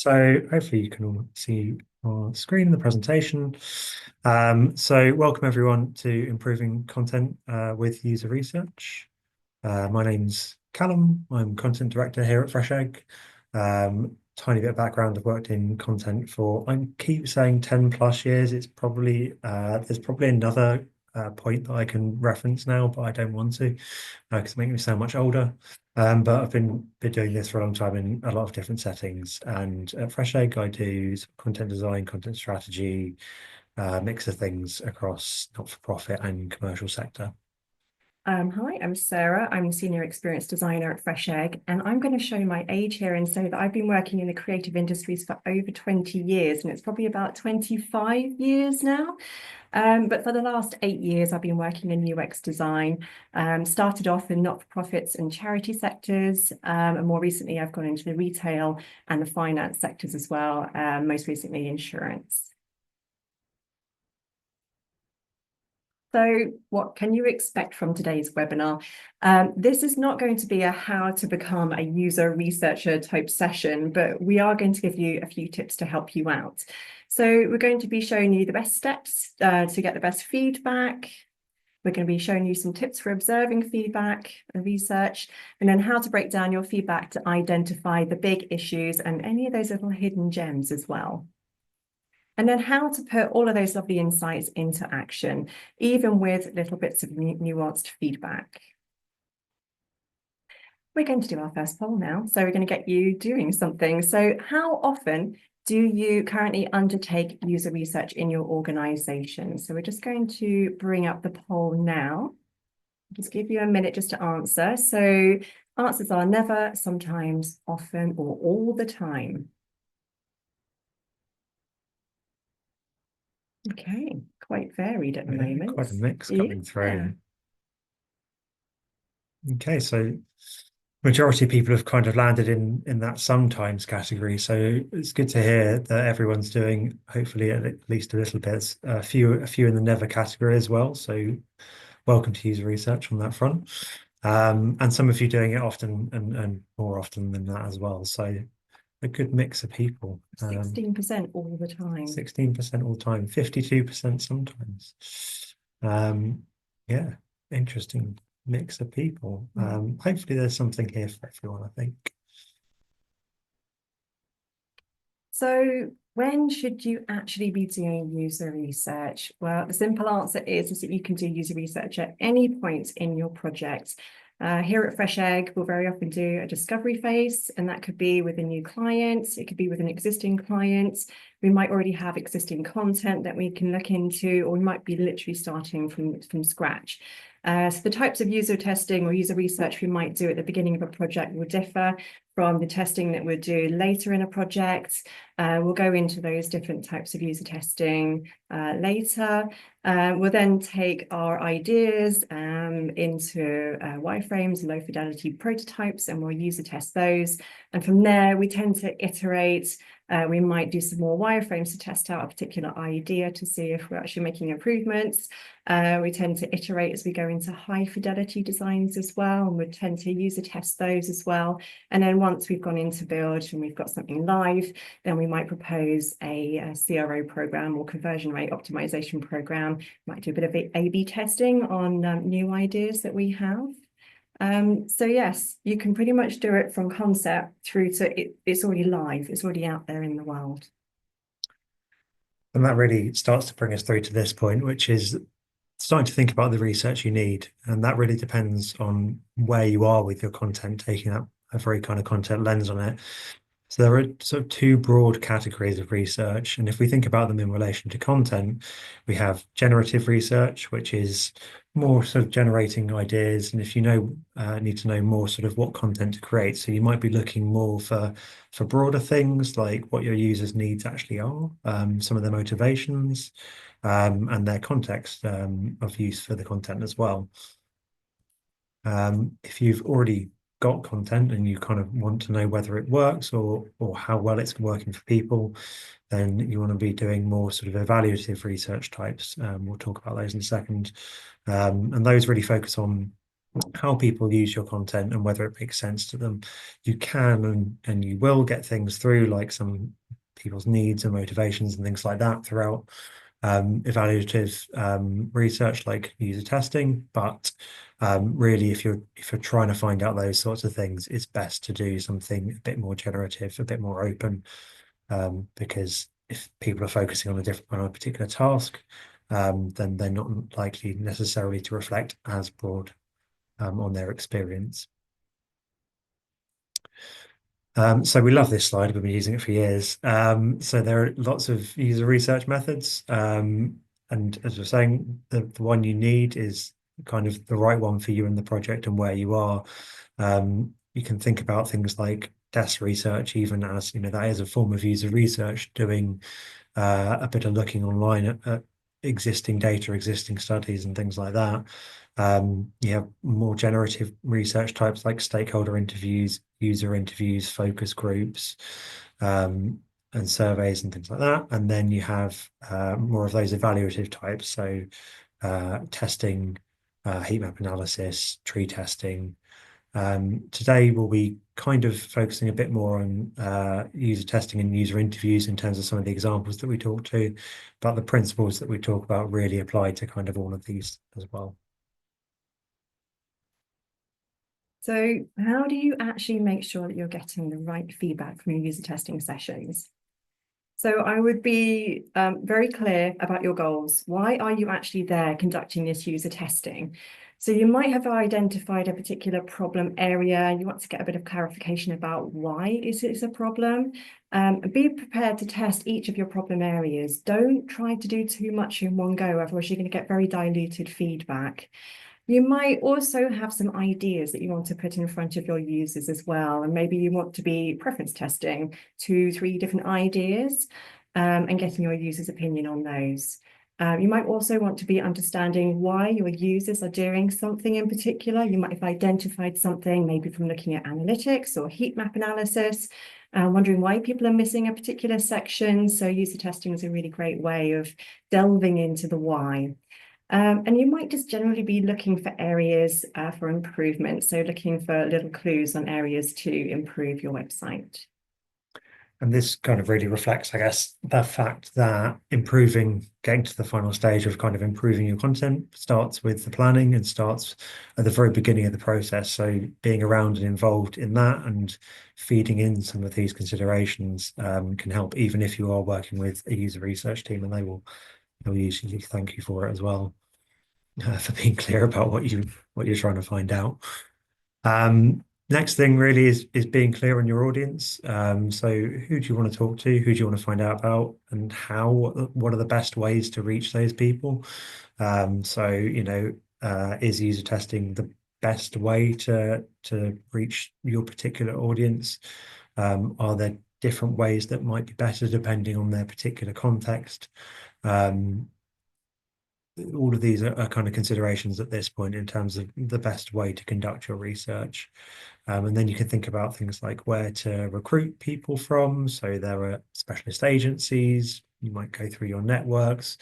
So hopefully you can all see our screen, the presentation. So welcome everyone to Improving Content with User Research. My name's Callum. I'm Content Director here at Fresh Egg. Tiny bit of background, I've worked in content for, I keep saying 10 plus years. It's probably, there's probably another point that I can reference now, but I don't want to because it makes me sound much older. But I've been doing this for a long time in a lot of different settings. And at Fresh Egg, I do content design, content strategy, mix of things across not-for-profit and commercial sector. Hi, I'm Sarah. I'm a Senior Experience Designer at Fresh Egg, and I'm going to show my age here and say that I've been working in the creative industries for over 20 years, and it's probably about 25 years now. But for the last 8 years, I've been working in UX design. Started off in not-for-profits and charity sectors, and more recently, I've gone into the retail and the finance sectors as well, most recently insurance. So what can you expect from today's webinar? This is not going to be a how to become a user researcher type session, but we are going to give you a few tips to help you out. So we're going to be showing you the best steps to get the best feedback. We're going to be showing you some tips for observing feedback and research, and then how to break down your feedback to identify the big issues and any of those little hidden gems as well. And then how to put all of those lovely insights into action, even with little bits of nuanced feedback. We're going to do our first poll now. So we're going to get you doing something. So how often do you currently undertake user research in your organization? So we're just going to bring up the poll now. Just give you a minute just to answer. So answers are never, sometimes, often, or all the time. Okay, quite varied at the moment. Quite a mix coming through. Okay, so majority of people have kind of landed in that sometimes category. So it's good to hear that everyone's doing hopefully at least a little bit. A few in the never category as well. So welcome to user research on that front. And some of you doing it often and more often than that as well. So a good mix of people. 16% all the time. 16% all the time, 52% sometimes. Yeah, interesting mix of people. Hopefully there's something here for everyone, I think. So when should you actually be doing user research? Well, the simple answer is that you can do user research at any point in your project. Here at Fresh Egg, we'll very often do a discovery phase, and that could be with a new client. It could be with an existing client. We might already have existing content that we can look into, or we might be literally starting from scratch. So the types of user testing or user research we might do at the beginning of a project will differ from the testing that we'll do later in a project. We'll go into those different types of user testing later. We'll then take our ideas into wireframes, low fidelity prototypes, and we'll user test those. And from there, we tend to iterate. We might do some more wireframes to test out a particular idea to see if we're actually making improvements. We tend to iterate as we go into high fidelity designs as well, and we tend to user test those as well. And then once we've gone into build and we've got something live, then we might propose a CRO program or conversion rate optimization program. Might do a bit of A/B testing on new ideas that we have. So yes, you can pretty much do it from concept through to it's already live, it's already out there in the world. And that really starts to bring us through to this point, which is starting to think about the research you need. And that really depends on where you are with your content, taking up a very kind of content lens on it. So there are sort of two broad categories of research. And if we think about them in relation to content, we have generative research, which is more sort of generating ideas. And if you need to know more sort of what content to create. So you might be looking more for broader things like what your users' needs actually are, some of their motivations, and their context of use for the content as well. If you've already got content and you kind of want to know whether it works or how well it's working for people, then you want to be doing more sort of evaluative research types. We'll talk about those in a second. And those really focus on how people use your content and whether it makes sense to them. You can and you will get things through, like some people's needs and motivations and things like that throughout evaluative research, like user testing. But really, if you're trying to find out those sorts of things, it's best to do something a bit more generative, a bit more open, because if people are focusing on a particular task, then they're not likely necessarily to reflect as broad on their experience. So we love this slide. We've been using it for years. So there are lots of user research methods. And as we're saying, the one you need is kind of the right one for you in the project and where you are. You can think about things like desk research, even as, that is a form of user research, doing a bit of looking online at existing data, existing studies and things like that. You have more generative research types like stakeholder interviews, user interviews, focus groups, and surveys and things like that. And then you have more of those evaluative types. So testing, heat map analysis, tree testing. Today we'll be kind of focusing a bit more on user testing and user interviews in terms of some of the examples that we talk to, but the principles that we talk about really apply to kind of all of these as well. So how do you actually make sure that you're getting the right feedback from your user testing sessions? So I would be very clear about your goals. Why are you actually there conducting this user testing? So you might have identified a particular problem area. You want to get a bit of clarification about why is it a problem. Be prepared to test each of your problem areas. Don't try to do too much in one go, otherwise you're going to get very diluted feedback. You might also have some ideas that you want to put in front of your users as well. And maybe you want to be preference testing 2-3 different ideas and getting your users' opinion on those. You might also want to be understanding why your users are doing something in particular. You might have identified something, maybe from looking at analytics or heat map analysis, wondering why people are missing a particular section. So user testing is a really great way of delving into the why. And you might just generally be looking for areas for improvement. So looking for little clues on areas to improve your website. And this kind of really reflects, I guess, the fact that getting to the final stage of kind of improving your content starts with the planning and starts at the very beginning of the process. So being around and involved in that and feeding in some of these considerations can help, even if you are working with a user research team, and they'll usually thank you for it as well, for being clear about what you're trying to find out. Next thing really is being clear on your audience. So who do you want to talk to? Who do you want to find out about? And how? What are the best ways to reach those people? So is user testing the best way to reach your particular audience? Are there different ways that might be better depending on their particular context? All of these are kind of considerations at this point in terms of the best way to conduct your research. And then you can think about things like where to recruit people from. So there are specialist agencies. You might go through your networks.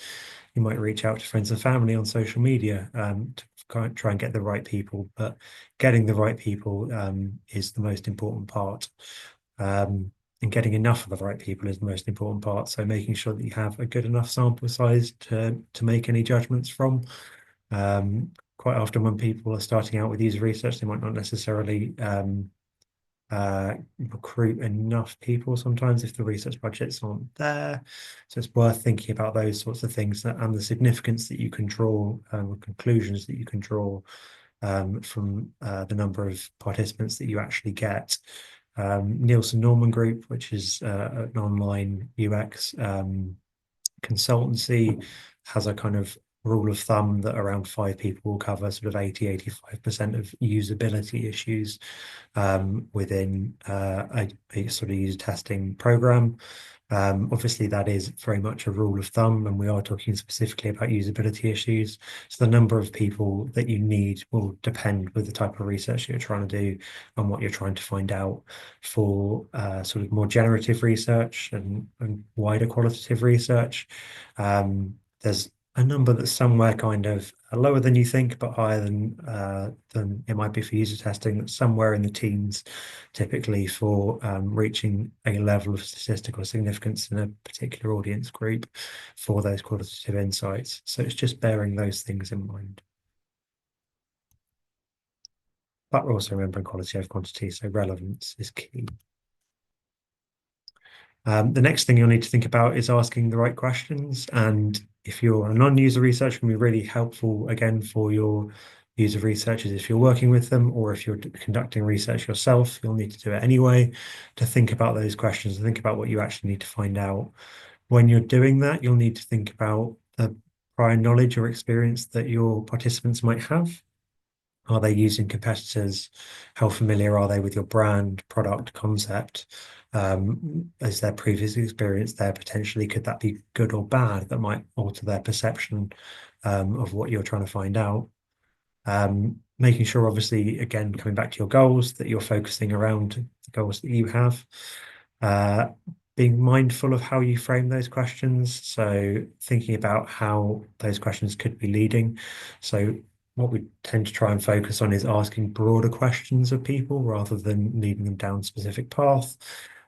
You might reach out to friends and family on social media to try and get the right people. But getting the right people is the most important part. And getting enough of the right people is the most important part. So making sure that you have a good enough sample size to make any judgments from. Quite often when people are starting out with user research, they might not necessarily recruit enough people sometimes if the research budgets aren't there. So it's worth thinking about those sorts of things and the significance that you can draw, conclusions that you can draw from the number of participants that you actually get. Nielsen Norman Group, which is an online UX consultancy, has a kind of rule of thumb that around 5 people will cover sort of 85% of usability issues within a sort of user testing program. Obviously, that is very much a rule of thumb, and we are talking specifically about usability issues. So the number of people that you need will depend with the type of research you're trying to do and what you're trying to find out. For sort of more generative research and wider qualitative research, there's a number that's somewhere kind of lower than you think, but higher than it might be for user testing. That's somewhere in the teens, typically for reaching a level of statistical significance in a particular audience group for those qualitative insights. So it's just bearing those things in mind. But we're also remembering quality over quantity, so relevance is key. The next thing you'll need to think about is asking the right questions. And if you're a non-user researcher, it can be really helpful, again, for your user researchers if you're working with them, or if you're conducting research yourself, you'll need to do it anyway, to think about those questions and think about what you actually need to find out. When you're doing that, you'll need to think about the prior knowledge or experience that your participants might have. Are they using competitors? How familiar are they with your brand, product, concept? Is their previous experience there potentially? Could that be good or bad? That might alter their perception of what you're trying to find out. Making sure, obviously, again, coming back to your goals, that you're focusing around the goals that you have. Being mindful of how you frame those questions. So thinking about how those questions could be leading. So what we tend to try and focus on is asking broader questions of people rather than leading them down a specific path.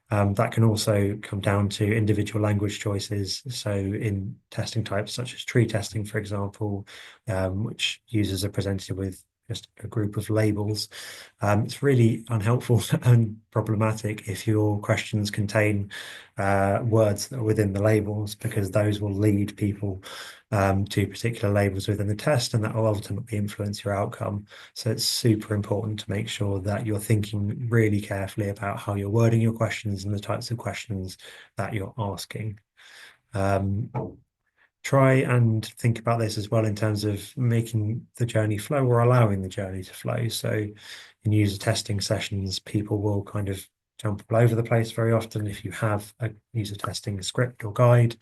That can also come down to individual language choices. So in testing types such as tree testing, for example, which users are presented with just a group of labels, it's really unhelpful and problematic if your questions contain words that are within the labels, because those will lead people to particular labels within the test, and that will ultimately influence your outcome. So it's super important to make sure that you're thinking really carefully about how you're wording your questions and the types of questions that you're asking. Try and think about this as well in terms of making the journey flow or allowing the journey to flow. So in user testing sessions, people will kind of jump all over the place very often. If you have a user testing script or guide,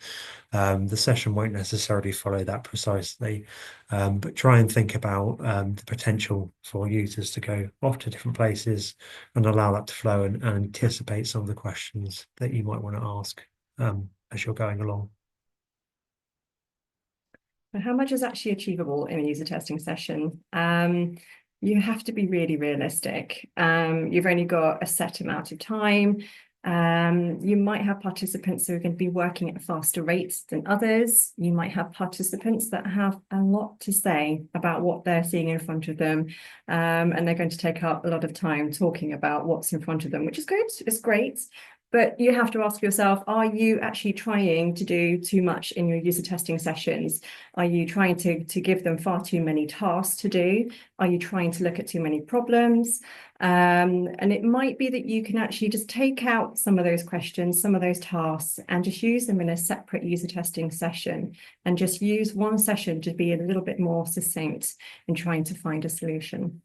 the session won't necessarily follow that precisely, but try and think about the potential for users to go off to different places and allow that to flow, and anticipate some of the questions that you might want to ask as you're going along. How much is actually achievable in a user testing session? You have to be really realistic. You've only got a set amount of time. You might have participants who are going to be working at faster rates than others. You might have participants that have a lot to say about what they're seeing in front of them, and they're going to take up a lot of time talking about what's in front of them, which is good, it's great. But you have to ask yourself, are you actually trying to do too much in your user testing sessions? Are you trying to give them far too many tasks to do? Are you trying to look at too many problems? And it might be that you can actually just take out some of those questions, some of those tasks, and just use them in a separate user testing session, and just use one session to be a little bit more succinct in trying to find a solution.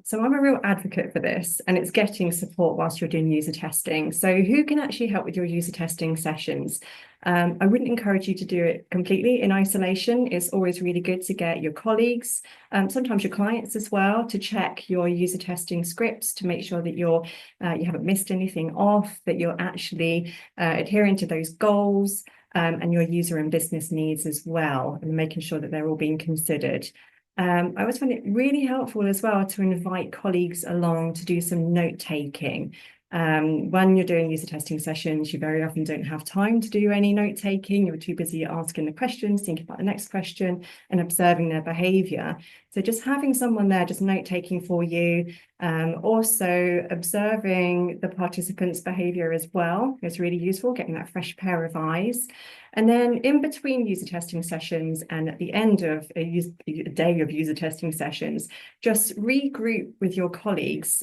So I'm a real advocate for this, and it's getting support whilst you're doing user testing. So who can actually help with your user testing sessions? I wouldn't encourage you to do it completely in isolation. It's always really good to get your colleagues, sometimes your clients as well, to check your user testing scripts to make sure that you haven't missed anything off, that you're actually adhering to those goals, and your user and business needs as well, and making sure that they're all being considered. I always find it really helpful as well to invite colleagues along to do some note taking. When you're doing user testing sessions, you very often don't have time to do any note taking. You're too busy asking the questions, thinking about the next question, and observing their behaviour. So just having someone there just note taking for you, also observing the participants' behaviour as well is really useful, getting that fresh pair of eyes. And then in between user testing sessions and at the end of a day of user testing sessions, just regroup with your colleagues.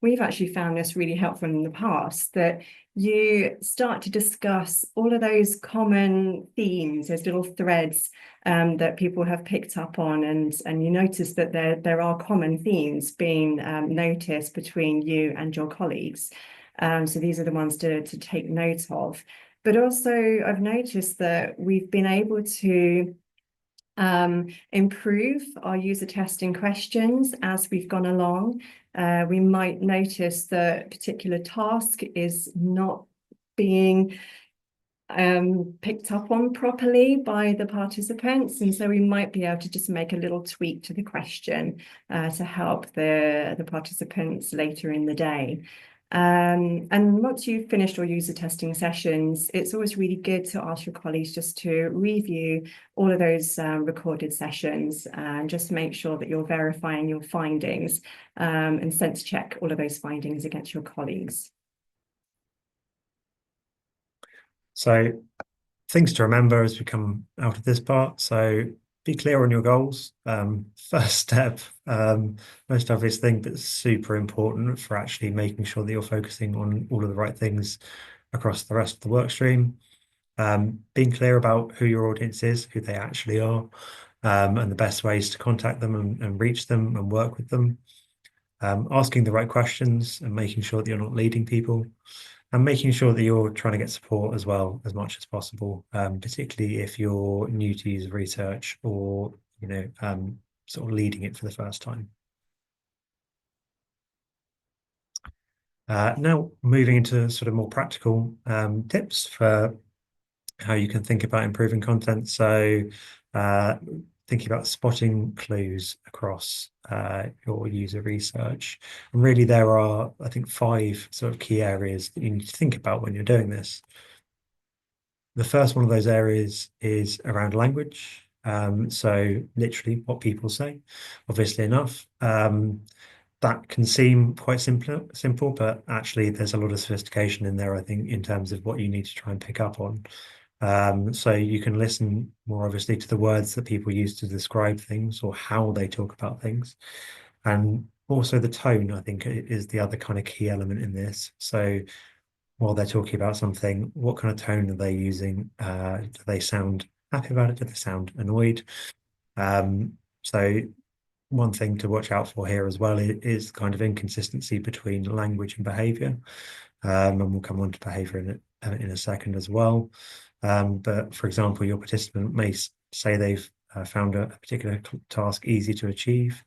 We've actually found this really helpful in the past, that you start to discuss all of those common themes, those little threads that people have picked up on, and you notice that there are common themes being noticed between you and your colleagues. So these are the ones to take note of. But also, I've noticed that we've been able to improve our user testing questions as we've gone along. We might notice that a particular task is not being picked up on properly by the participants, and so we might be able to just make a little tweak to the question to help the participants later in the day. And once you've finished your user testing sessions, it's always really good to ask your colleagues just to review all of those recorded sessions and just make sure that you're verifying your findings and sense check all of those findings against your colleagues. So things to remember as we come out of this part. So be clear on your goals. First step, most obvious thing, but super important for actually making sure that you're focusing on all of the right things across the rest of the work stream. Being clear about who your audience is, who they actually are, and the best ways to contact them and reach them and work with them. Asking the right questions and making sure that you're not leading people, and making sure that you're trying to get support as well as much as possible, particularly if you're new to user research or sort of leading it for the first time. Now moving into sort of more practical tips for how you can think about improving content. So thinking about spotting clues across your user research. And really there are, I think, 5 sort of key areas that you need to think about when you're doing this. The first one of those areas is around language. So literally what people say, obviously enough. That can seem quite simple, but actually there's a lot of sophistication in there, I think, in terms of what you need to try and pick up on. So you can listen more obviously to the words that people use to describe things or how they talk about things. And also the tone, I think, is the other kind of key element in this. So while they're talking about something, what kind of tone are they using? Do they sound happy about it? Do they sound annoyed? So one thing to watch out for here as well is kind of inconsistency between language and behavior. And we'll come on to behavior in a second as well. But for example, your participant may say they've found a particular task easy to achieve.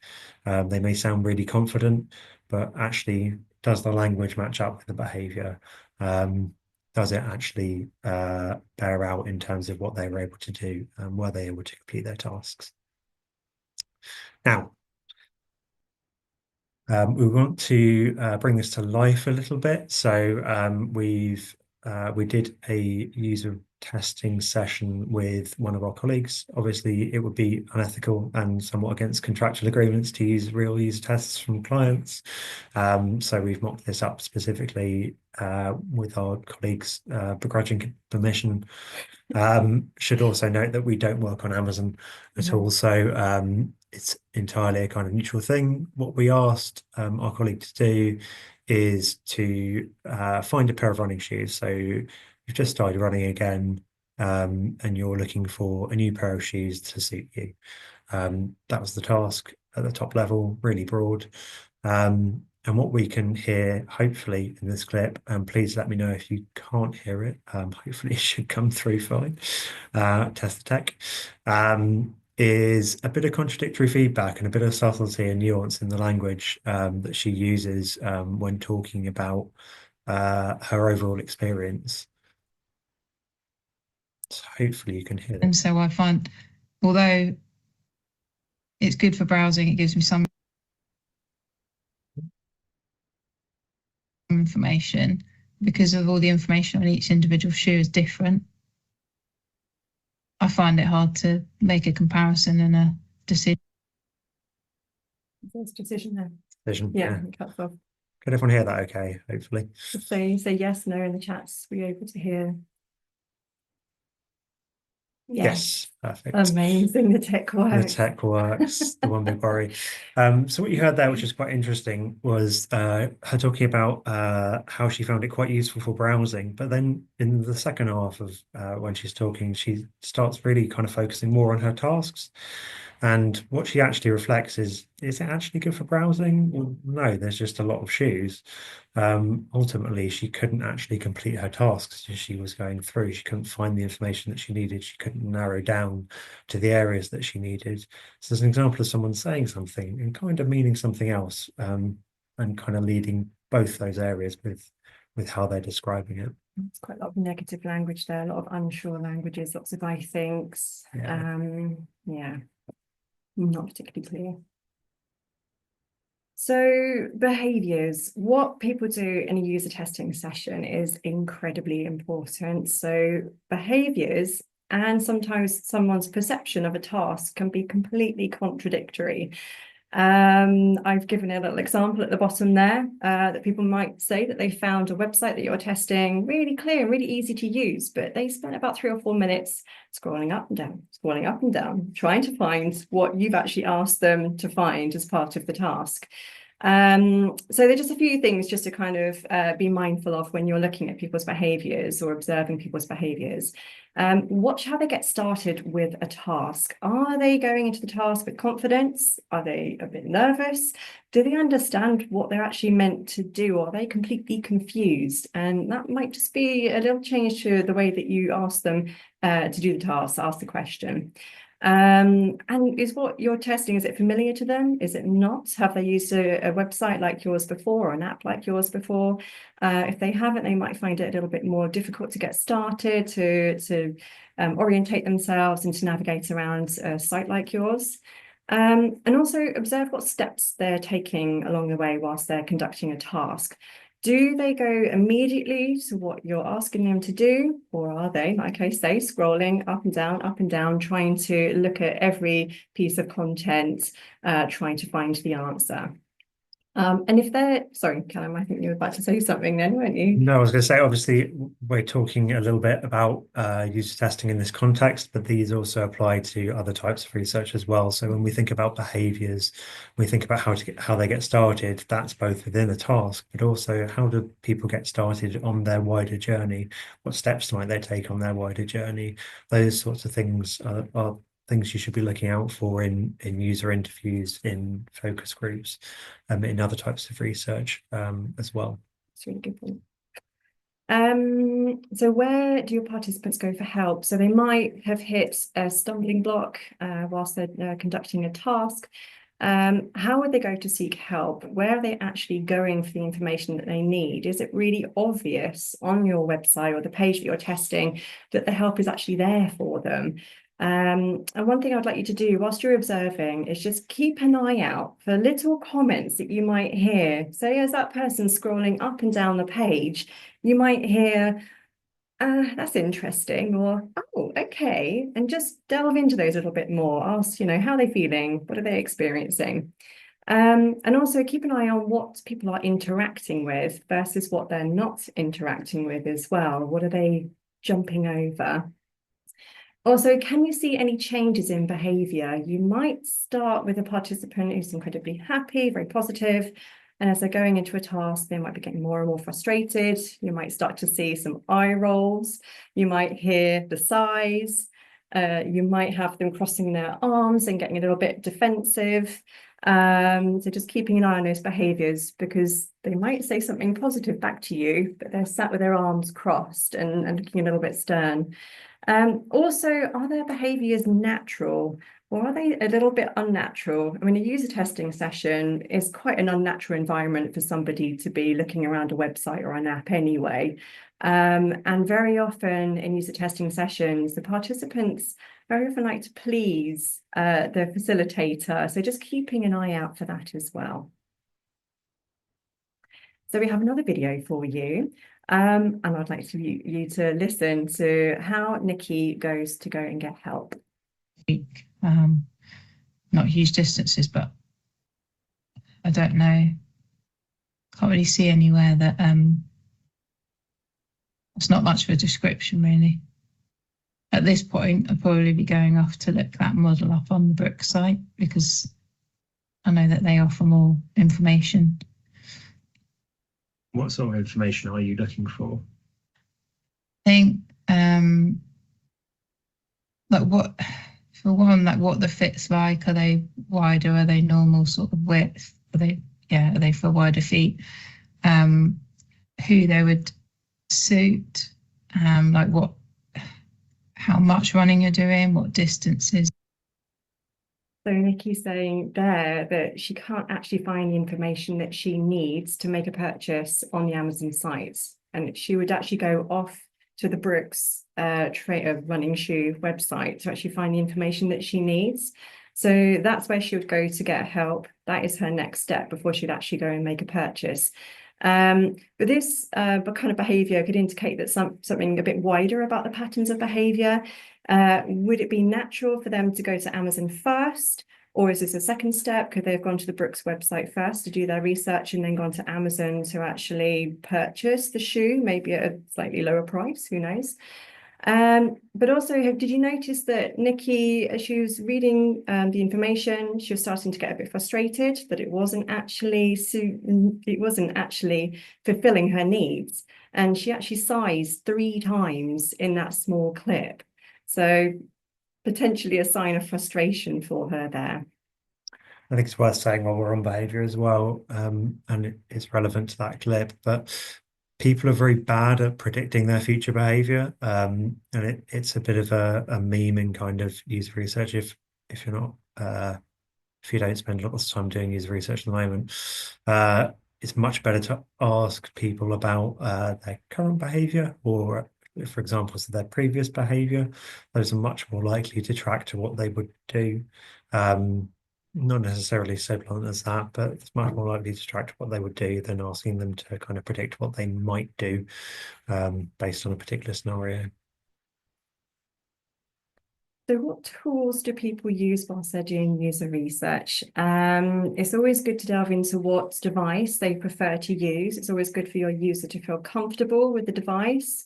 They may sound really confident, but actually, does the language match up with the behavior? Does it actually bear out in terms of what they were able to do? Were they able to complete their tasks? Now, we want to bring this to life a little bit. So we did a user testing session with one of our colleagues. Obviously, it would be unethical and somewhat against contractual agreements to use real user tests from clients. So we've mocked this up specifically with our colleagues' begrudging permission. Should also note that we don't work on Amazon at all, so it's entirely a kind of neutral thing. What we asked our colleague to do is to find a pair of running shoes. So you've just started running again, and you're looking for a new pair of shoes to suit you. That was the task at the top level, really broad. And what we can hear, hopefully, in this clip, and please let me know if you can't hear it. Hopefully, it should come through fine. Test the tech. Is a bit of contradictory feedback and a bit of subtlety and nuance in the language that she uses when talking about her overall experience. So hopefully you can hear that. And so I find, although it's good for browsing, it gives me some information, because of all the information on each individual shoe is different. I find it hard to make a comparison and a decision. There's decision there. Decision, Yeah, it cuts off. Can everyone hear that okay, hopefully? Just say yes, no in the chats. Were you able to hear? Yes, perfect. Amazing, the tech works. The tech works, the one big worry. So what you heard there, which is quite interesting, was her talking about how she found it quite useful for browsing. But then in the second half of when she's talking, she starts really kind of focusing more on her tasks. And what she actually reflects is it actually good for browsing? Well, no, there's just a lot of shoes. Ultimately, she couldn't actually complete her tasks as she was going through. She couldn't find the information that she needed. She couldn't narrow down to the areas that she needed. So there's an example of someone saying something and kind of meaning something else, and kind of leading both those areas with how they're describing it. It's quite a lot of negative language there, a lot of unsure languages, lots of I thinks. Yeah. Yeah, not particularly clear. So behaviors, what people do in a user testing session is incredibly important. So behaviors and sometimes someone's perception of a task can be completely contradictory. I've given a little example at the bottom there that people might say that they found a website that you're testing really clear and really easy to use, but they spent about 3 or 4 minutes scrolling up and down, scrolling up and down, trying to find what you've actually asked them to find as part of the task. So there are just a few things just to kind of be mindful of when you're looking at people's behaviours or observing people's behaviours. Watch how they get started with a task. Are they going into the task with confidence? Are they a bit nervous? Do they understand what they're actually meant to do? Or are they completely confused? And that might just be a little change to the way that you ask them to do the task, ask the question. And is what you're testing, is it familiar to them? Is it not? Have they used a website like yours before or an app like yours before? If they haven't, they might find it a little bit more difficult to get started, to orientate themselves and to navigate around a site like yours. And also observe what steps they're taking along the way whilst they're conducting a task. Do they go immediately to what you're asking them to do, or are they, like I say, scrolling up and down, trying to look at every piece of content, trying to find the answer? And if they're, sorry, Callum, I think you were about to say something then, weren't you? No, I was going to say, obviously, we're talking a little bit about user testing in this context, but these also apply to other types of research as well. So when we think about behaviors, we think about how they get started. That's both within a task, but also how do people get started on their wider journey? What steps might they take on their wider journey? Those sorts of things are things you should be looking out for in user interviews, in focus groups, in other types of research as well. That's a really good point. So where do your participants go for help? So they might have hit a stumbling block whilst they're conducting a task. How would they go to seek help? Where are they actually going for the information that they need? Is it really obvious on your website or the page that you're testing that the help is actually there for them? And one thing I'd like you to do whilst you're observing is just keep an eye out for little comments that you might hear. Say as that person scrolling up and down the page, you might hear, that's interesting, or, oh, okay, and just delve into those a little bit more. Ask, how are they feeling? What are they experiencing? And also keep an eye on what people are interacting with versus what they're not interacting with as well. What are they jumping over? Also, can you see any changes in behaviour? You might start with a participant who's incredibly happy, very positive, and as they're going into a task, they might be getting more and more frustrated. You might start to see some eye rolls. You might hear the sighs. You might have them crossing their arms and getting a little bit defensive. So just keeping an eye on those behaviours, because they might say something positive back to you, but they're sat with their arms crossed and looking a little bit stern. Also, are their behaviours natural, or are they a little bit unnatural? I mean, a user testing session is quite an unnatural environment for somebody to be looking around a website or an app anyway. And very often in user testing sessions, the participants very often like to please the facilitator. So just keeping an eye out for that as well. So we have another video for you. And I'd like you to listen to how Nikki goes to go and get help. Not huge distances, but I don't know. Can't really see anywhere that it's not much of a description really. At this point, I'd probably be going off to look that model up on the Brook site, because I know that they offer more information. What sort of information are you looking for? I think like what the fit's like. Are they wider? Are they normal sort of width? Are they for wider feet? Who they would suit? How much running you're doing, what distances. So Nikki's saying there that she can't actually find the information that she needs to make a purchase on the Amazon site. and she would actually go off to the Brooks running shoe website to actually find the information that she needs. So that's where she would go to get help. That is her next step before she'd actually go and make a purchase. But this kind of behavior could indicate that something a bit wider about the patterns of behavior. Would it be natural for them to go to Amazon first? Or is this a second step? Could they have gone to the Brooks website first to do their research and then gone to Amazon to actually purchase the shoe, maybe at a slightly lower price? Who knows? But also, did you notice that Nikki, as she was reading the information, she was starting to get a bit frustrated that it wasn't actually fulfilling her needs, and she actually sized 3 times in that small clip. So potentially a sign of frustration for her there. I think it's worth saying while we're on behavior as well, and it's relevant to that clip, but people are very bad at predicting their future behavior. And it's a bit of a meme in kind of user research. If you're not, if you don't spend a lot of time doing user research at the moment, it's much better to ask people about their current behavior, or for example, so their previous behavior. Those are much more likely to track to what they would do. Not necessarily so blunt as that, but it's much more likely to track to what they would do than asking them to kind of predict what they might do based on a particular scenario. So what tools do people use whilst they're doing user research? It's always good to delve into what device they prefer to use. It's always good for your user to feel comfortable with the device.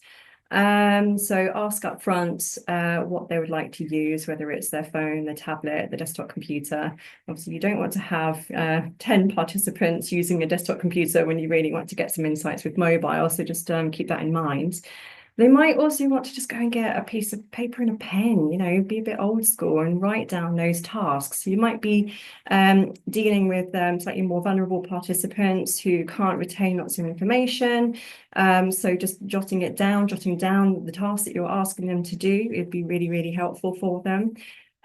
So ask up front what they would like to use, whether it's their phone, their tablet, the desktop computer. Obviously, you don't want to have 10 participants using a desktop computer when you really want to get some insights with mobile. So just keep that in mind. They might also want to just go and get a piece of paper and a pen, be a bit old school and write down those tasks. You might be dealing with slightly more vulnerable participants who can't retain lots of information. So just jotting down the tasks that you're asking them to do, it'd be really, really helpful for them.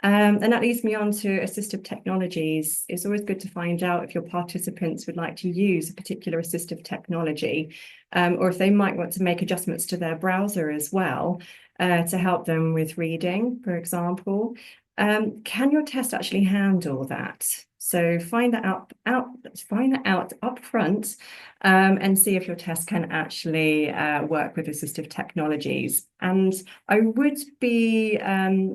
And that leads me on to assistive technologies. It's always good to find out if your participants would like to use a particular assistive technology, or if they might want to make adjustments to their browser as well to help them with reading, for example. Can your test actually handle that? So find that out up front and see if your test can actually work with assistive technologies. And I would be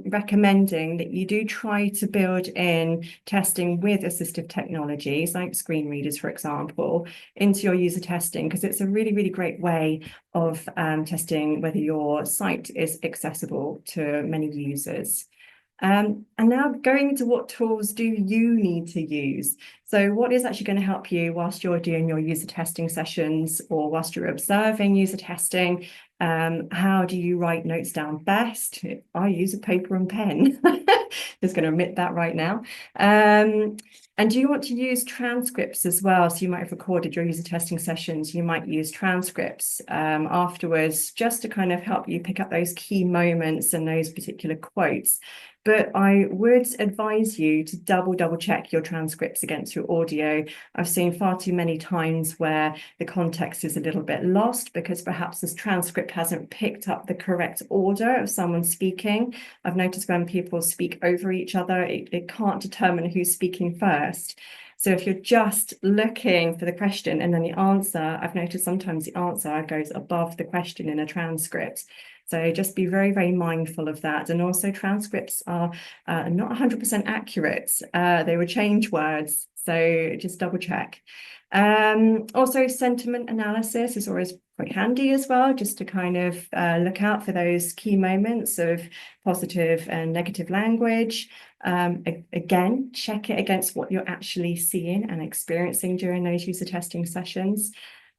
recommending that you do try to build in testing with assistive technologies, like screen readers, for example, into your user testing, because it's a really, really great way of testing whether your site is accessible to many users. And now going into what tools do you need to use? So what is actually going to help you whilst you're doing your user testing sessions or whilst you're observing user testing? How do you write notes down best? I use a paper and pen. Just going to admit that right now. And do you want to use transcripts as well? So you might have recorded your user testing sessions. You might use transcripts afterwards just to kind of help you pick up those key moments and those particular quotes. But I would advise you to double check your transcripts against your audio. I've seen far too many times where the context is a little bit lost because perhaps this transcript hasn't picked up the correct order of someone speaking. I've noticed when people speak over each other, it can't determine who's speaking first. So if you're just looking for the question and then the answer, I've noticed sometimes the answer goes above the question in a transcript. So just be very, very mindful of that. And also transcripts are not 100% accurate. They will change words. So just double check. Also, sentiment analysis is always quite handy as well, just to kind of look out for those key moments of positive and negative language. Again, check it against what you're actually seeing and experiencing during those user testing sessions.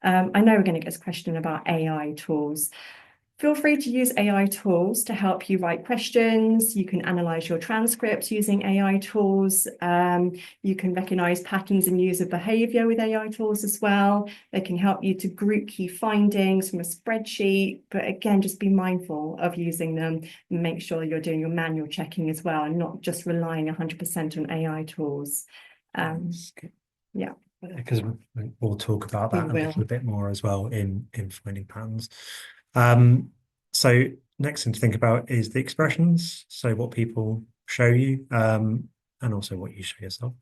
I know we're going to get a question about AI tools. Feel free to use AI tools to help you write questions. You can analyze your transcripts using AI tools. You can recognize patterns in user behavior with AI tools as well. They can help you to group key findings from a spreadsheet. But again, just be mindful of using them and make sure you're doing your manual checking as well and not just relying 100% on AI tools. Yeah. because we'll talk about We that a will. little bit more as well in finding patterns. So next thing to think about is the expressions. So what people show you, and also what you show yourself.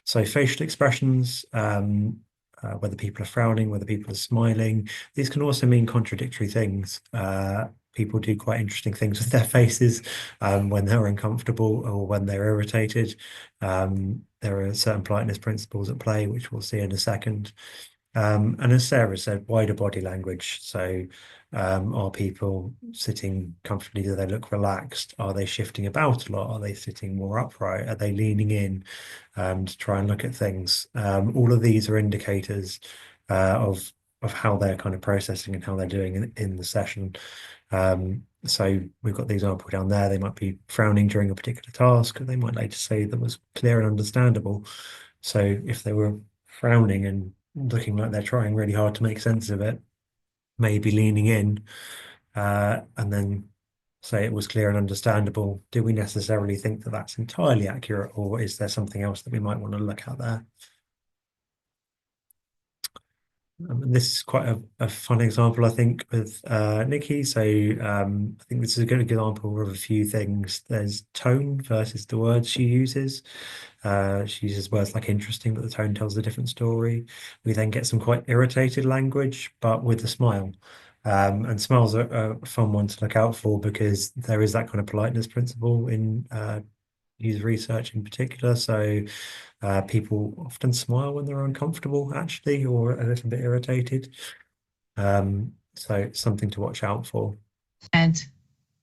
So facial expressions, whether people are frowning, whether people are smiling. These can also mean contradictory things. People do quite interesting things with their faces when they're uncomfortable or when they're irritated. There are certain politeness principles at play, which we'll see in a second. And as Sarah said, wider body language. So are people sitting comfortably? Do they look relaxed? Are they shifting about a lot? Are they sitting more upright? Are they leaning in to try and look at things? All of these are indicators of how they're kind of processing and how they're doing in the session. So we've got the example down there. They might be frowning during a particular task. They might later say that was clear and understandable. So if they were frowning and looking like they're trying really hard to make sense of it, maybe leaning in, and then say it was clear and understandable. Do we necessarily think that that's entirely accurate, or is there something else that we might want to look at there? This is quite a fun example, I think, with Nikki. So I think this is a good example of a few things. There's tone versus the words she uses. She uses words like interesting, but the tone tells a different story. We then get some quite irritated language, but with a smile. And smiles are a fun one to look out for because there is that kind of politeness principle in user research in particular. So people often smile when they're uncomfortable, actually, or a little bit irritated. So something to watch out for. And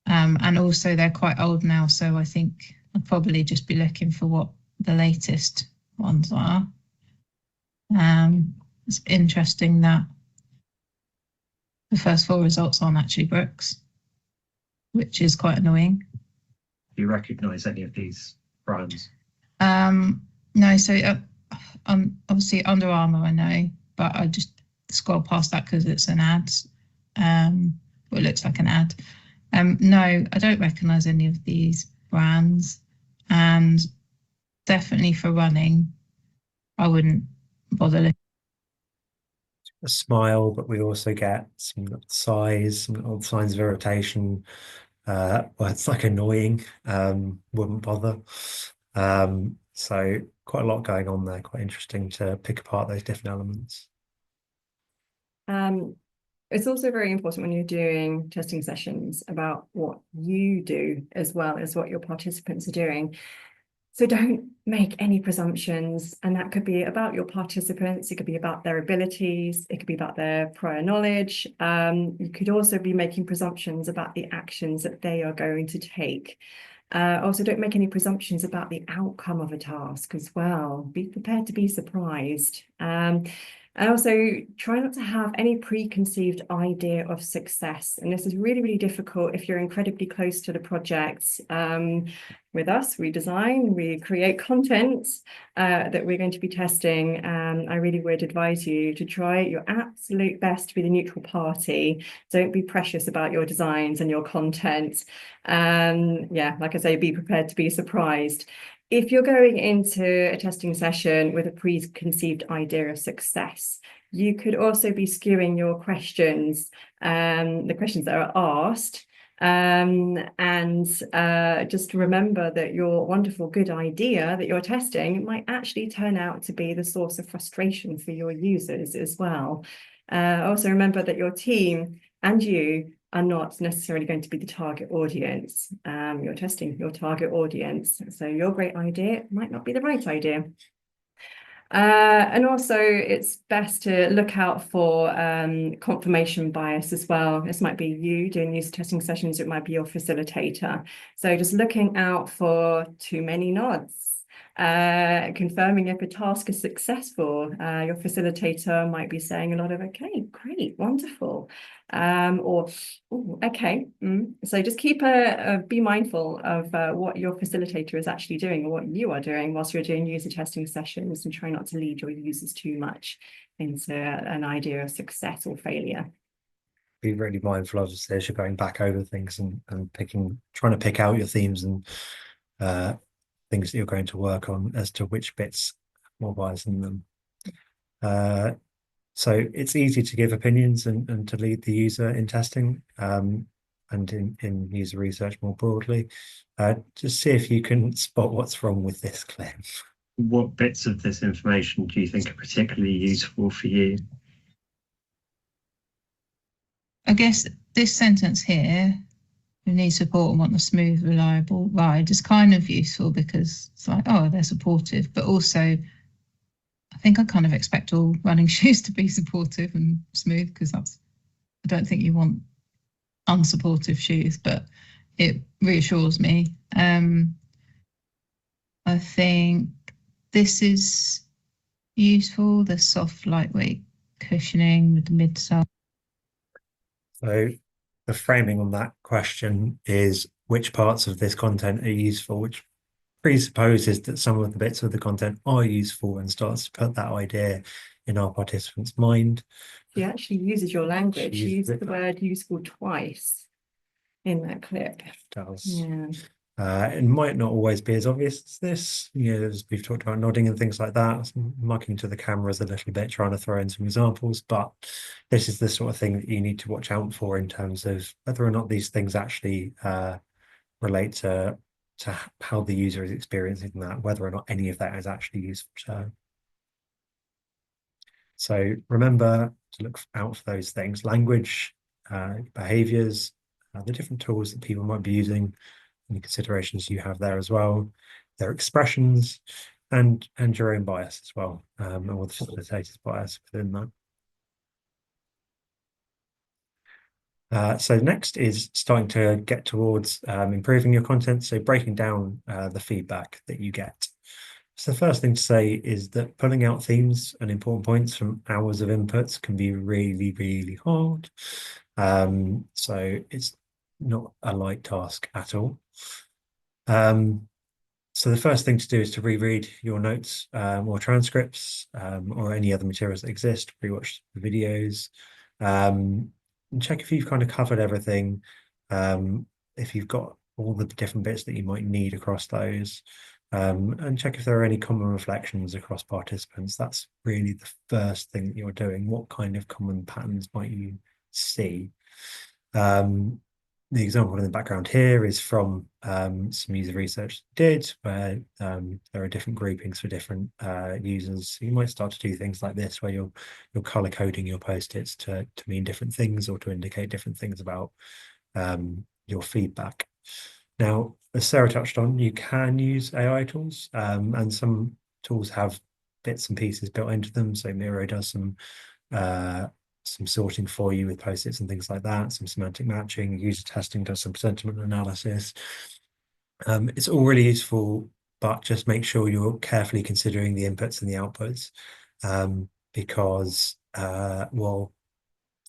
also they're quite old now, so I think I'll probably just be looking for what the latest ones are. It's interesting that the first 4 results aren't actually Brooks, which is quite annoying. Do you recognise any of these brands? No, so obviously Under Armour I know, but I just scroll past that because it's an ad. Or it looks like an ad. No, I don't recognise any of these brands, and definitely for running, I wouldn't bother looking. A smile, but we also get some sighs, some odd signs of irritation. Words like annoying, wouldn't bother. So quite a lot going on there. Quite interesting to pick apart those different elements. It's also very important when you're doing testing sessions about what you do as well as what your participants are doing. So don't make any presumptions, and that could be about your participants, it could be about their abilities, it could be about their prior knowledge. You could also be making presumptions about the actions that they are going to take. Also, don't make any presumptions about the outcome of a task as well. Be prepared to be surprised. And also try not to have any preconceived idea of success. And this is really, really difficult if you're incredibly close to the project. With us, we design, we create content that we're going to be testing. I really would advise you to try your absolute best to be the neutral party. Don't be precious about your designs and your content. Yeah, like I say, be prepared to be surprised. If you're going into a testing session with a preconceived idea of success, you could also be skewing your questions, the questions that are asked. Just remember that your wonderful, good idea that you're testing might actually turn out to be the source of frustration for your users as well. Also remember that your team and you are not necessarily going to be the target audience. You're testing your target audience. So your great idea might not be the right idea. And also it's best to look out for confirmation bias as well. This might be you doing user testing sessions, it might be your facilitator. So just looking out for too many nods. Confirming if a task is successful. Your facilitator might be saying a lot of okay, great, wonderful, or ooh, okay. So just be mindful of what your facilitator is actually doing or what you are doing whilst you're doing user testing sessions, and try not to lead your users too much into an idea of success or failure. Be really mindful of this as you're going back over things and trying to pick out your themes and things that you're going to work on as to which bits are more bias in them. So it's easy to give opinions and to lead the user in testing and in user research more broadly. Just see if you can spot what's wrong with this clip. What bits of this information do you think are particularly useful for you? I guess this sentence here, we need support and want a smooth, reliable ride, is kind of useful because it's like, oh, they're supportive, but also I think I kind of expect all running shoes to be supportive and smooth because I don't think you want unsupportive shoes, but it reassures me. I think this is useful, the soft, lightweight cushioning with the midsole. So the framing on that question is which parts of this content are useful, which presupposes that some of the bits of the content are useful and starts to put that idea in our participants' mind. She actually uses your language. She uses used the word useful twice in that clip. Does. Yeah. It might not always be as obvious as this, as we've talked about nodding and things like that, mucking to the cameras a little bit, trying to throw in some examples, but this is the sort of thing that you need to watch out for in terms of whether or not these things actually relate to how the user is experiencing that, whether or not any of that is actually useful to her. So remember to look out for those things: language, behaviors, the different tools that people might be using, and the considerations you have there as well, their expressions, and your own bias as well, or the facilitator's bias within that. So next is starting to get towards improving your content, so breaking down the feedback that you get. So the first thing to say is that pulling out themes and important points from hours of inputs can be really, really hard. So it's not a light task at all. So the first thing to do is to reread your notes or transcripts or any other materials that exist, rewatch the videos, and check if you've kind of covered everything, if you've got all the different bits that you might need across those, and check if there are any common reflections across participants. That's really the first thing that you're doing. What kind of common patterns might you see? The example in the background here is from some user research did, where there are different groupings for different users. You might start to do things like this, where you're color coding your post-its to mean different things or to indicate different things about your feedback. Now, as Sarah touched on, you can use AI tools, and some tools have bits and pieces built into them. So Miro does some sorting for you with post-its and things like that, some semantic matching, user testing does some sentiment analysis. It's all really useful, but just make sure you're carefully considering the inputs and the outputs, because well,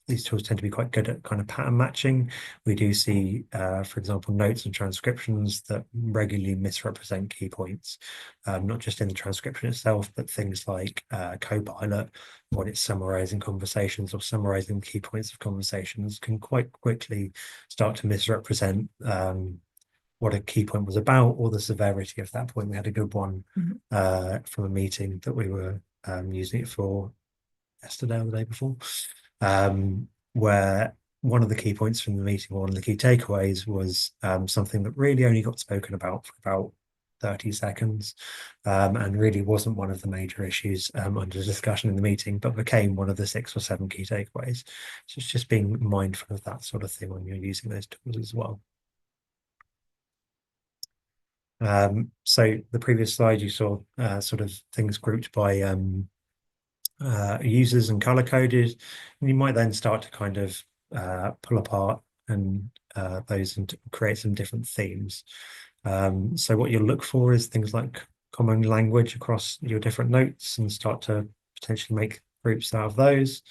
these tools tend to be quite good at kind of pattern matching. We do see, for example, notes and transcriptions that regularly misrepresent key points, not just in the transcription itself, but things like Copilot, when it's summarizing conversations or summarizing key points of conversations, can quite quickly start to misrepresent what a key point was about or the severity of that point. We had a good one from a meeting that we were using it for yesterday or the day before, where one of the key points from the meeting, one of the key takeaways was something that really only got spoken about for about 30 seconds, and really wasn't one of the major issues under discussion in the meeting, but became one of the 6 or 7 key takeaways. So it's just being mindful of that sort of thing when you're using those tools as well. So the previous slide, you saw sort of things grouped by users and color coded, and you might then start to kind of pull apart and those and create some different themes. So what you'll look for is things like common language across your different notes and start to potentially make groups out of those.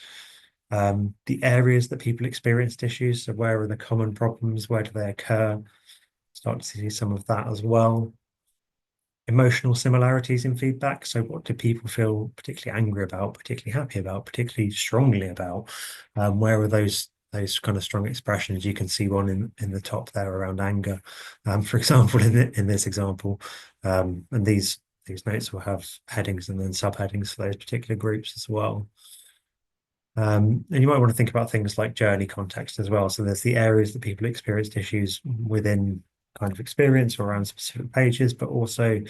The areas that people experienced issues, so where are the common problems, where do they occur? Start to see some of that as well. Emotional similarities in feedback. So what do people feel particularly angry about, particularly happy about, particularly strongly about? Where are those kind of strong expressions? You can see one in the top there around anger, for example, in this example. And these these notes will have headings and then subheadings for those particular groups as well. And you might want to think about things like journey context as well. So there's the areas that people experienced issues within kind of experience or around specific pages, but also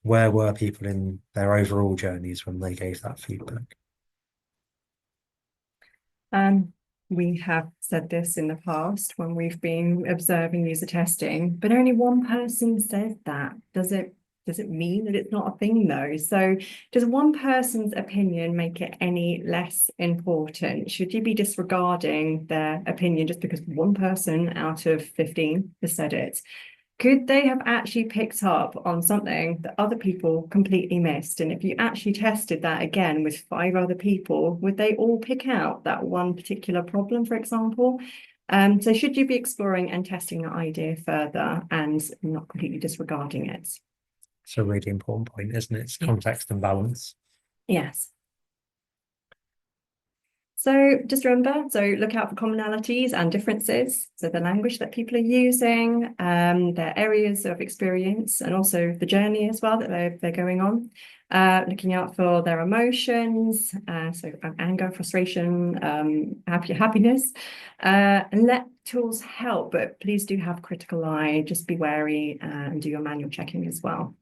where were people in their overall journeys when they gave that feedback. We have said this in the past when we've been observing user testing, but only one person said that. Does it mean that it's not a thing though? So does one person's opinion make it any less important? Should you be disregarding their opinion just because one person out of 15 has said it? Could they have actually picked up on something that other people completely missed? And if you actually tested that again with 5 other people, would they all pick out that one particular problem, for example? So should you be exploring and testing that idea further and not completely disregarding it? It's a really important point, isn't it? It's context and balance. Yes. So just remember, so look out for commonalities and differences. So the language that people are using, their areas of experience, and also the journey as well that they're going on. Looking out for their emotions, so anger, frustration, happiness, and let tools help, but please do have a critical eye, just be wary and do your manual checking as well.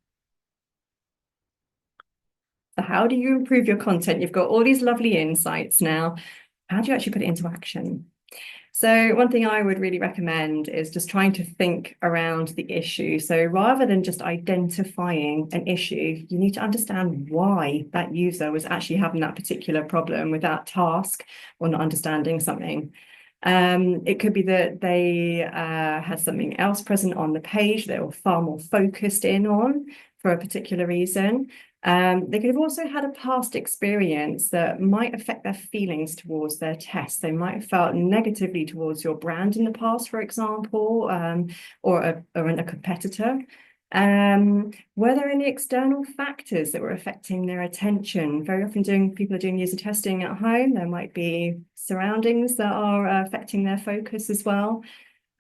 So how do you improve your content? You've got all these lovely insights now. How do you actually put it into action? So one thing I would really recommend is just trying to think around the issue. So rather than just identifying an issue, you need to understand why that user was actually having that particular problem with that task or not understanding something. It could be that they had something else present on the page they were far more focused in on for a particular reason. They could have also had a past experience that might affect their feelings towards their test. They might have felt negatively towards your brand in the past, for example, or a competitor. Were there any external factors that were affecting their attention? Very often people are doing user testing at home. There might be surroundings that are affecting their focus as well.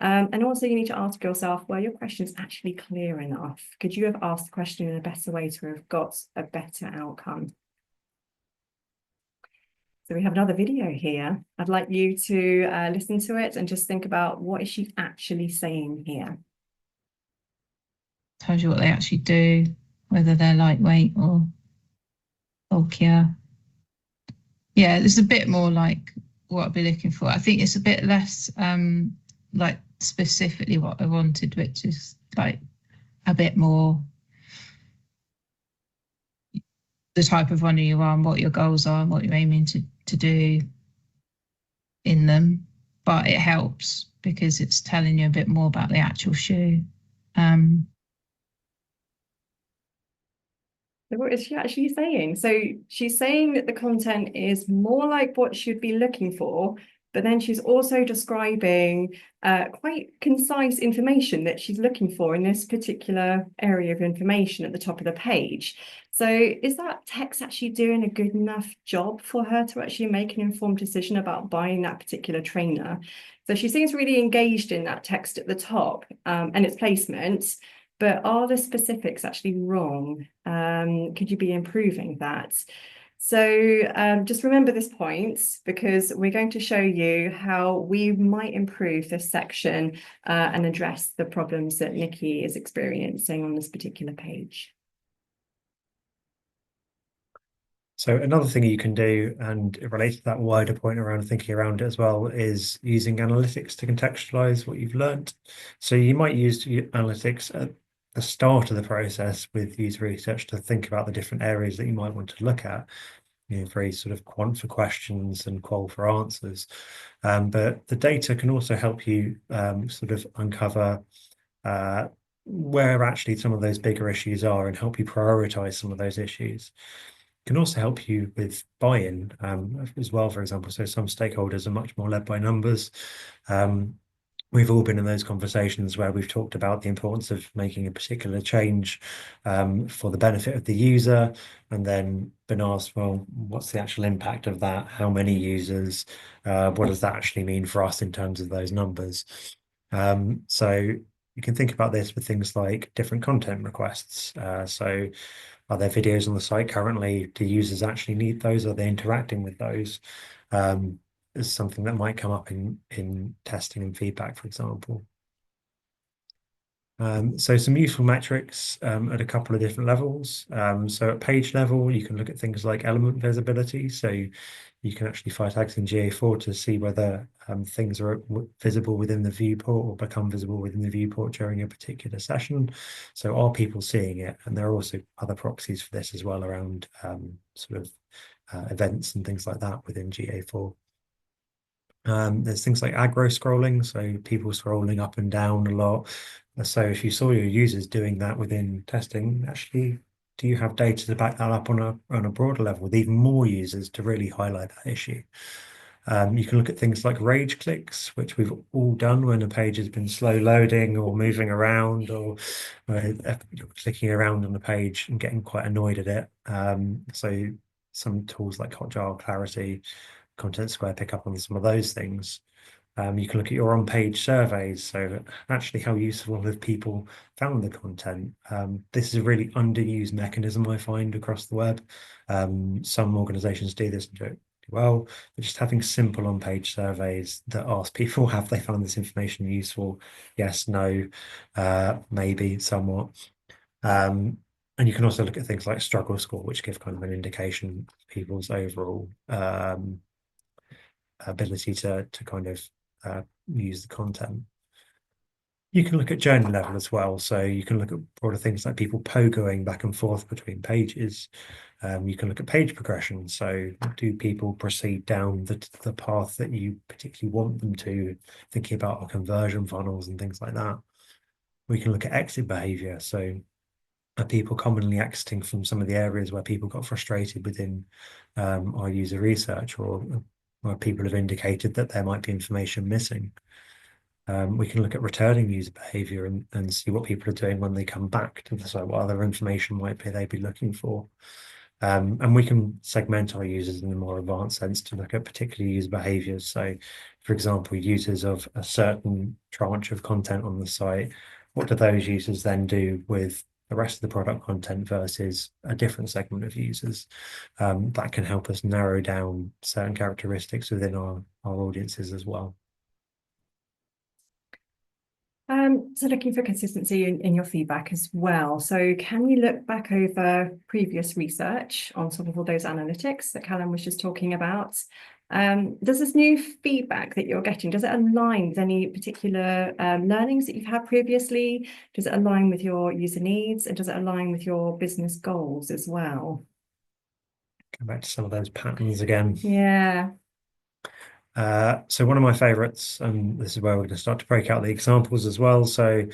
And also you need to ask yourself, were your questions actually clear enough? Could you have asked the question in a better way to have got a better outcome? So we have another video here. I'd like you to listen to it and just think about, what is she actually saying here? Tells you what they actually do, whether they're lightweight or bulkier. Yeah, it's a bit more like what I'd be looking for. I think it's a bit less like specifically what I wanted, which is like a bit more the type of runner you are and what your goals are and what you're aiming to do in them. But it helps because it's telling you a bit more about the actual shoe. So what is she actually saying? So she's saying that the content is more like what she'd be looking for, but then she's also describing quite concise information that she's looking for in this particular area of information at the top of the page. So is that text actually doing a good enough job for her to actually make an informed decision about buying that particular trainer? So she seems really engaged in that text at the top and its placement. But are the specifics actually wrong? Could you be improving that? So just remember this point, because we're going to show you how we might improve this section and address the problems that Nikki is experiencing on this particular page. So another thing you can do, and it relates to that wider point around thinking around it as well, is using analytics to contextualize what you've learned. So you might use analytics at the start of the process with user research to think about the different areas that you might want to look at, very sort of quant for questions and qual for answers. But the data can also help you sort of uncover where actually some of those bigger issues are and help you prioritize some of those issues. It can also help you with buy-in as well, for example. So some stakeholders are much more led by numbers. We've all been in those conversations where we've talked about the importance of making a particular change for the benefit of the user, and then been asked, well, what's the actual impact of that? How many users? What does that actually mean for us in terms of those numbers? So You can think about this with things like different content requests. So are there videos on the site currently? Do users actually need those? Are they interacting with those? Is something that might come up in testing and feedback, for example. So some useful metrics at a couple of different levels. So at page level, you can look at things like element visibility. So you can actually fire tags in GA4 to see whether things are visible within the viewport or become visible within the viewport during a particular session. So are people seeing it? And there are also other proxies for this as well around sort of events and things like that within GA4. There's things like aggro scrolling, so people scrolling up and down a lot. So if you saw your users doing that within testing, actually, do you have data to back that up on a broader level with even more users to really highlight that issue? You can look at things like rage clicks, which we've all done when a page has been slow loading or moving around or clicking around on the page and getting quite annoyed at it. So some tools like Hotjar, Clarity, Content Square pick up on some of those things. You can look at your on-page surveys. So actually, how useful have people found the content? This is a really underused mechanism I find across the web. Some organizations do this and do it well, but just having simple on-page surveys that ask people, have they found this information useful? Yes, no, maybe, somewhat. And you can also look at things like struggle score, which give kind of an indication of people's overall ability to kind of use the content. You can look at journey level as well. So you can look at broader things like people pogoing back and forth between pages. You can look at page progression. So do people proceed down the path that you particularly want them to, thinking about our conversion funnels and things like that. We can look at exit behavior. So are people commonly exiting from some of the areas where people got frustrated within our user research, or where people have indicated that there might be information missing? We can look at returning user behavior and see what people are doing when they come back to the site, what other information might be they be looking for. And we can segment our users in a more advanced sense to look at particular user behaviors. So, for example, users of a certain tranche of content on the site, what do those users then do with the rest of the product content versus a different segment of users? That can help us narrow down certain characteristics within our audiences as well. So looking for consistency in your feedback as well. So can you look back over previous research on top of all those analytics that Callum was just talking about? Does this new feedback that you're getting, does it align with any particular learnings that you've had previously? Does it align with your user needs, and does it align with your business goals as well? Go back to some of those patterns again. Yeah. So one of my favorites, and this is where we're going to start to break out the examples as well. So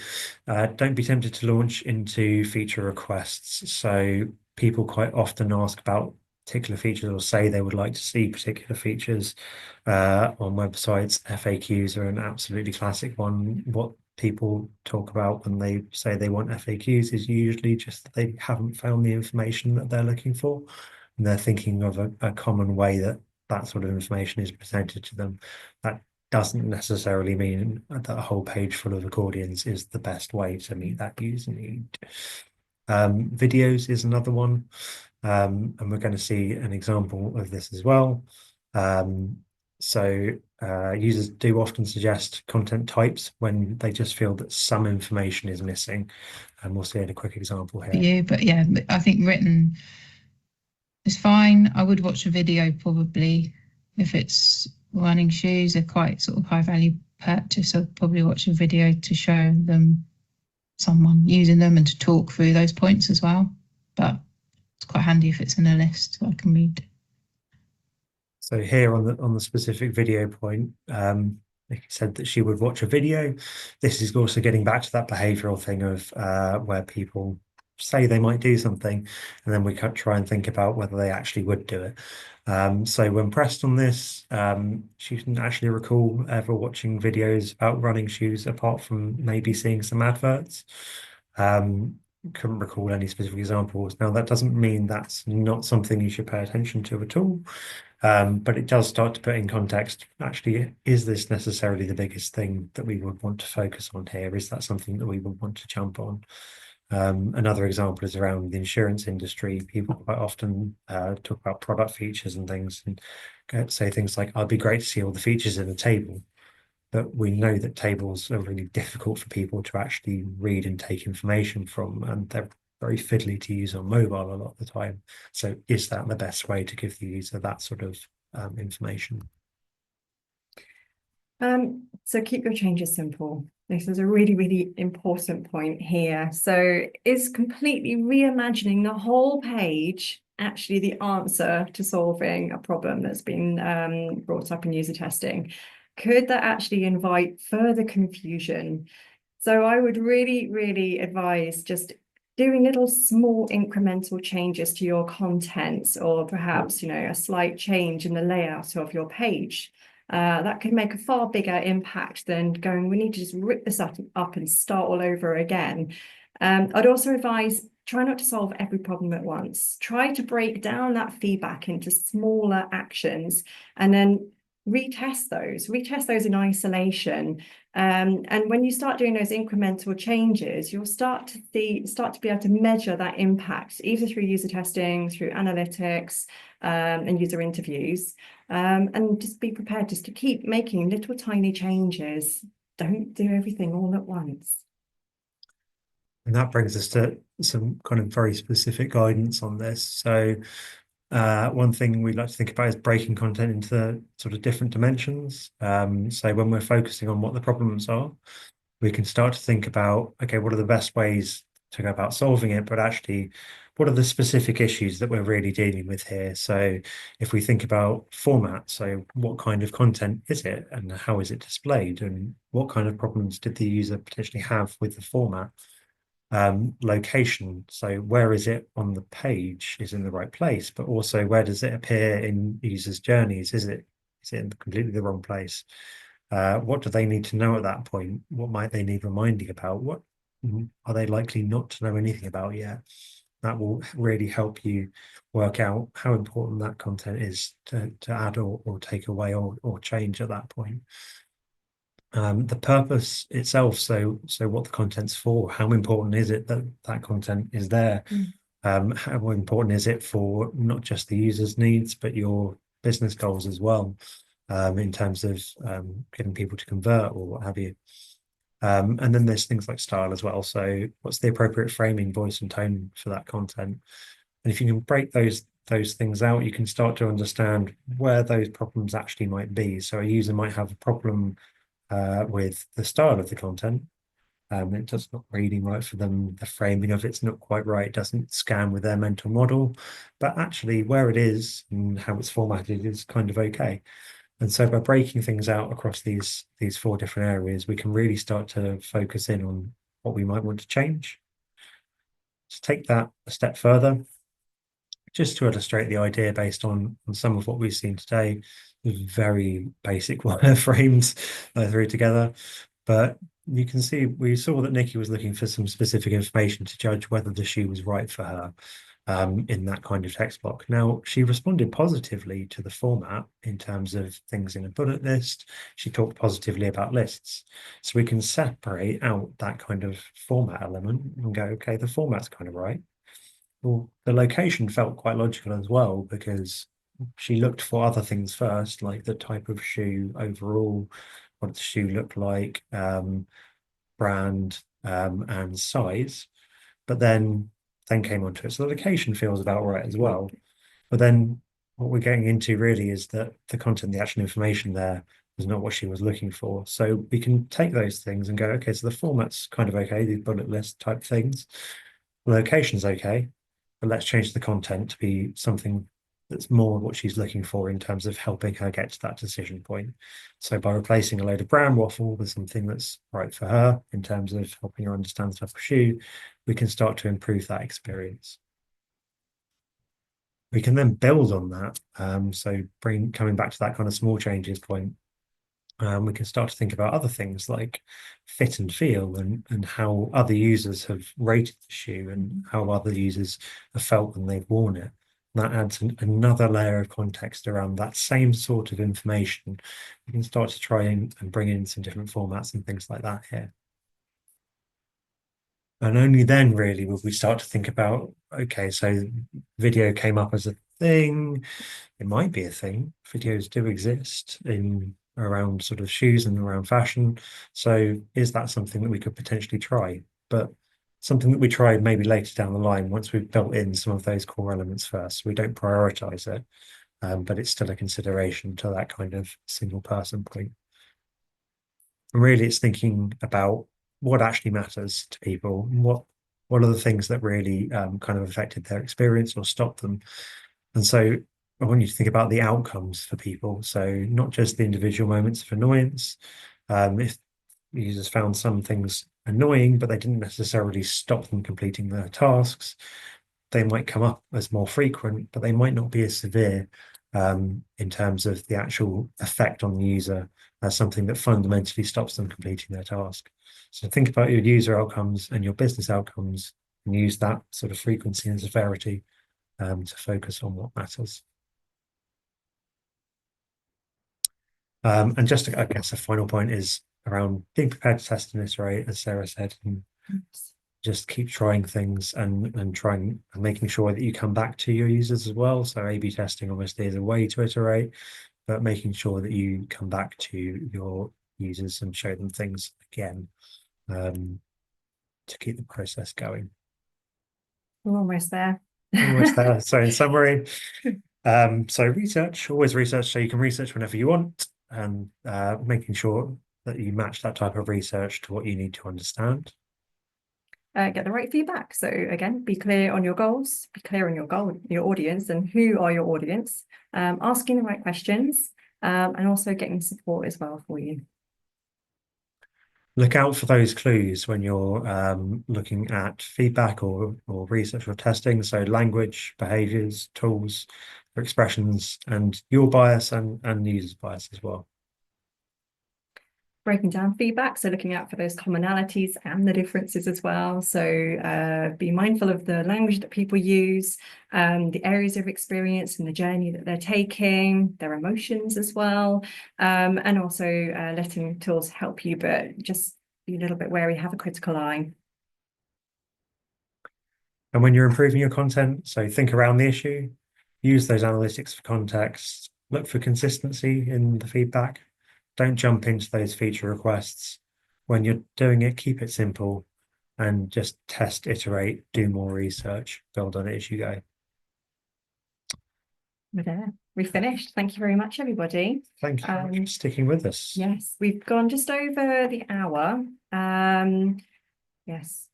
don't be tempted to launch into feature requests. So people quite often ask about particular features or say they would like to see particular features on websites. FAQs are an absolutely classic one. What people talk about when they say they want FAQs is usually just that they haven't found the information that they're looking for. And they're thinking of a common way that sort of information is presented to them. That doesn't necessarily mean that a whole page full of accordions is the best way to meet that user need. Videos is another one, and we're going to see an example of this as well. So users do often suggest content types when they just feel that some information is missing, and we'll see in a quick example here. But yeah, I think written is fine. I would watch a video probably. If it's running shoes, they're quite sort of high value purchase. I'd probably watch a video to show them someone using them and to talk through those points as well. But it's quite handy if it's in a list so I can read. So here on the specific video point, Nikki said that she would watch a video. This is also getting back to that behavioral thing of where people say they might do something, and then we can try and think about whether they actually would do it. So when pressed on this, she didn't actually recall ever watching videos about running shoes apart from maybe seeing some adverts. Couldn't recall any specific examples. Now, that doesn't mean that's not something you should pay attention to at all. But it does start to put in context, actually, is this necessarily the biggest thing that we would want to focus on here? Is that something that we would want to jump on? Another example is around the insurance industry. People quite often talk about product features and things, and say things like, "I'd be great to see all the features in a table." But we know that tables are really difficult for people to actually read and take information from, and they're very fiddly to use on mobile a lot of the time. So is that the best way to give the user that sort of information? So keep your changes simple. This is a really, really important point here. So is completely reimagining the whole page actually the answer to solving a problem that's been brought up in user testing? Could that actually invite further confusion? So I would really, really advise just doing little small incremental changes to your content, or perhaps, a slight change in the layout of your page. That could make a far bigger impact than going, we need to just rip this up and start all over again. I'd also advise, try not to solve every problem at once. Try to break down that feedback into smaller actions and then retest those in isolation. And when you start doing those incremental changes, you'll start to be able to measure that impact, either through user testing, through analytics, and user interviews. And just be prepared just to keep making little tiny changes. Don't do everything all at once. And that brings us to some kind of very specific guidance on this. So one thing we'd like to think about is breaking content into sort of different dimensions. So when we're focusing on what the problems are, we can start to think about, okay, what are the best ways to go about solving it, but actually, what are the specific issues that we're really dealing with here? So if we think about format, so what kind of content is it and how is it displayed, and what kind of problems did the user potentially have with the format? Location, so where is it on the page is in the right place, but also where does it appear in users' journeys? Is it in completely the wrong place? What do they need to know at that point? What might they need reminding about? What are they likely not to know anything about yet? That will really help you work out how important that content is to add or take away or change at that point. The purpose itself, so what the content's for, how important is it that that content is there? How important is it for not just the user's needs, but your business goals as well, in terms of getting people to convert or what have you. And then there's things like style as well. So what's the appropriate framing, voice and tone for that content? And if you can break those things out, you can start to understand where those problems actually might be. So a user might have a problem with the style of the content. It's just not reading right for them. The framing of it's not quite right. It doesn't scan with their mental model, but actually where it is and how it's formatted is kind of okay. And so by breaking things out across these 4 different areas, we can really start to focus in on what we might want to change. To take that a step further, just to illustrate the idea based on some of what we've seen today, very basic wireframes through together. But you can see, we saw that Nikki was looking for some specific information to judge whether the shoe was right for her in that kind of text block. Now, she responded positively to the format in terms of things in a bullet list. She talked positively about lists. So we can separate out that kind of format element and go, okay, the format's kind of right. Well, the location felt quite logical as well, because she looked for other things first, like the type of shoe overall, what the shoe looked like, brand, and size, but then came onto it. So the location feels about right as well. But then what we're getting into really is that the content, the actual information there was not what she was looking for. So we can take those things and go, okay, so the format's kind of okay, these bullet list type things. The location's okay, but let's change the content to be something that's more what she's looking for in terms of helping her get to that decision point. So by replacing a load of brand waffle with something that's right for her in terms of helping her understand the type of shoe, we can start to improve that experience. We can then build on that. So coming back to that kind of small changes point, we can start to think about other things like fit and feel, and how other users have rated the shoe and how other users have felt when they've worn it. That adds another layer of context around that same sort of information. You can start to try and bring in some different formats and things like that here. And only then really will we start to think about, okay, so video came up as a thing. It might be a thing. Videos do exist in around sort of shoes and around fashion. So is that something that we could potentially try? But something that we try maybe later down the line once we've built in some of those core elements first. We don't prioritize it, but it's still a consideration to that kind of single person point. And really it's thinking about what actually matters to people. What are the things that really kind of affected their experience or stopped them? And so I want you to think about the outcomes for people. So not just the individual moments of annoyance. If users found some things annoying, but they didn't necessarily stop them completing their tasks, they might come up as more frequent, but they might not be as severe in terms of the actual effect on the user as something that fundamentally stops them completing their task. So think about your user outcomes and your business outcomes and use that sort of frequency and severity to focus on what matters. And just, I guess, a final point is around being prepared to test and iterate, as Sarah said, and just keep trying things and trying and making sure that you come back to your users as well. So A/B testing obviously is a way to iterate, but making sure that you come back to your users and show them things again to keep the process going. We're almost there. Almost there. So in summary, so research, always research. So you can research whenever you want, and making sure that you match that type of research to what you need to understand. Get the right feedback. So again, be clear on your goals, be clear on your audience, and who are your audience. Asking the right questions, and also getting support as well for you. Look out for those clues when you're looking at feedback or research or testing. So language, behaviors, tools, expressions, and your bias and the user's bias as well. Breaking down feedback, so looking out for those commonalities and the differences as well. So be mindful of the language that people use, the areas of experience and the journey that they're taking, their emotions as well, and also letting tools help you, but just be a little bit wary, have a critical eye. And when you're improving your content, so think around the issue, use those analytics for context, look for consistency in the feedback. Don't jump into those feature requests. When you're doing it, keep it simple and just test, iterate, do more research, build on it as you go. We're there. We finished. Thank you very much, everybody. Thank you for sticking with us. Yes, we've gone just over the hour. Yes,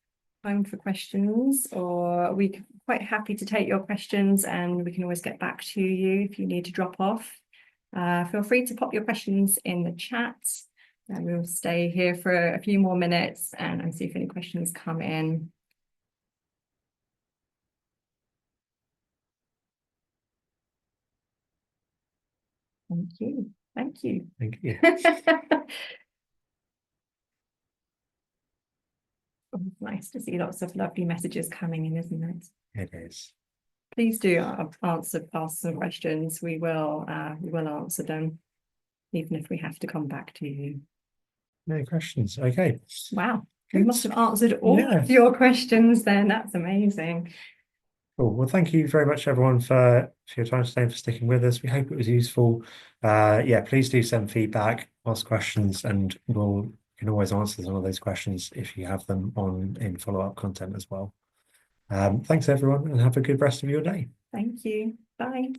time for questions, or we're quite happy to take your questions and we can always get back to you if you need to drop off. Feel free to pop your questions in the chat and we'll stay here for a few more minutes and see if any questions come in. Thank you. Thank you. Thank you. Oh, it's nice to see lots of lovely messages coming in, isn't it? It is. Please do ask some questions. We will answer them, even if we have to come back to you. No questions. Okay. Wow, we must have answered all of your questions then. That's amazing. Cool. Well, thank you very much, everyone, for your time today and for sticking with us. We hope it was useful. Yeah, please do send feedback, ask questions, and we can always answer some of those questions if you have them in follow-up content as well. Thanks, everyone, and have a good rest of your day. Thank you. Bye.